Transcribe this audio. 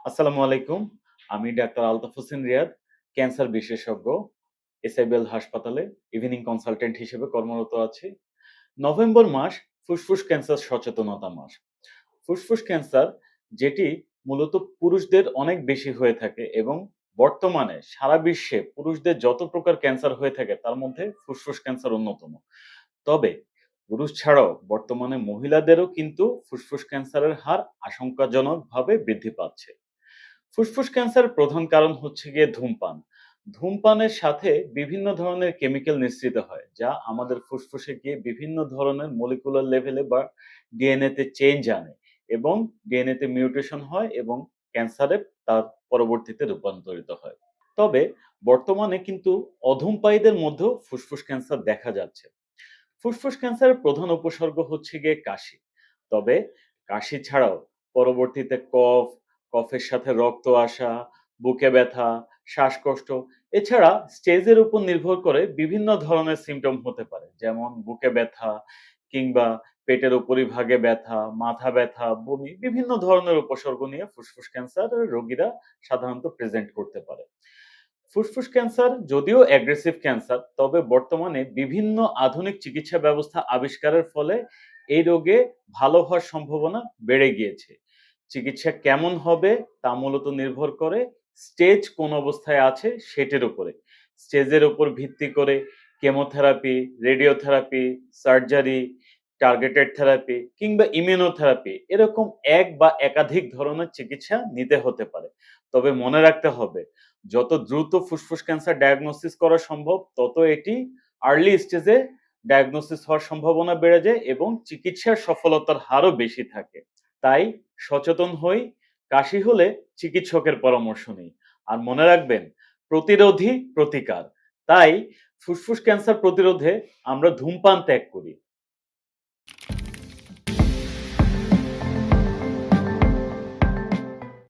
আসসালামু আলাইকুম। আমি ডাক্তার আলতাফ হোসেন রিয়াদ, ক্যান্সার বিশেষজ্ঞ, এসআইবিএল হাসপাতালে ইভেনিং কনসালটেন্ট হিসেবে কর্মরত আছি। নভেম্বর মাস ফুসফুস ক্যান্সার সচেতনতা মাস। ফুসফুস ক্যান্সার যেটি মূলত পুরুষদের অনেক বেশি হয়ে থাকে এবং বর্তমানে সারা বিশ্বে পুরুষদের যত প্রকার ক্যান্সার হয়ে থাকে তার মধ্যে ফুসফুস ক্যান্সার অন্যতম। তবে পুরুষ ছাড়াও বর্তমানে মহিলাদেরও কিন্তু ফুসফুস ক্যান্সারের হার আশঙ্কাজনকভাবে বৃদ্ধি পাচ্ছে। ফুসফুস ক্যান্সারের প্রধান কারণ হচ্ছে গিয়ে ধূমপান। ধূমপানের সাথে বিভিন্ন ধরনের কেমিক্যাল নিঃসৃত হয়, যা আমাদের ফুসফুসে গিয়ে বিভিন্ন ধরনের মলিকুলার লেভেলে বা ডিএনএ তে চেঞ্জ আনে এবং ডিএনএ তে মিউটেশন হয় এবং ক্যান্সারে তার পরবর্তীতে রূপান্তরিত হয়। তবে বর্তমানে কিন্তু অধূমপায়ীদের মধ্যেও ফুসফুস ক্যান্সার দেখা যাচ্ছে। ফুসফুস ক্যান্সারের প্রধান উপসর্গ হচ্ছে গিয়ে কাশি। তবে কাশি ছাড়াও পরবর্তীতে কফ, কফের সাথে রক্ত আসা, বুকে ব্যথা, শ্বাসকষ্ট এছাড়া স্টেজের উপর নির্ভর করে বিভিন্ন ধরনের সিম্পটম হতে পারে। যেমন বুকে ব্যথা কিংবা পেটের উপরিভাগে ব্যথা, মাথা ব্যথা, বমি বিভিন্ন ধরনের উপসর্গ নিয়ে ফুসফুস ক্যান্সারের রোগীরা সাধারণত প্রেজেন্ট করতে পারে। ফুসফুস ক্যান্সার যদিও অ্যাগ্রেসিভ ক্যান্সার, তবে বর্তমানে বিভিন্ন আধুনিক চিকিৎসা ব্যবস্থা আবিষ্কারের ফলে এই রোগে ভালো হওয়ার সম্ভাবনা বেড়ে গিয়েছে। চিকিৎসা কেমন হবে তা মূলত নির্ভর করে স্টেজ কোন অবস্থায় আছে সেটার উপরে। স্টেজের উপর ভিত্তি করে chemotherapy, radiotherapy, surgery, targeted therapy কিংবা ইমিউনোথেরাপি এরকম এক বা একাধিক ধরনের চিকিৎসা নিতে হতে পারে। তবে মনে রাখতে হবে, যত দ্রুত ফুসফুস ক্যান্সার ডায়াগনোসিস করা সম্ভব তত এটি আর্লি স্টেজে ডায়াগনোসিস হওয়ার সম্ভাবনা বেড়ে যায় এবং চিকিৎসার সফলতার হারও বেশি থাকে। তাই সচেতন হই, কাশি হলে চিকিৎসকের পরামর্শ নিই। আর মনে রাখবেন, প্রতিরোধী প্রতিকার। তাই ফুসফুস ক্যান্সার প্রতিরোধে আমরা ধূমপান ত্যাগ করি।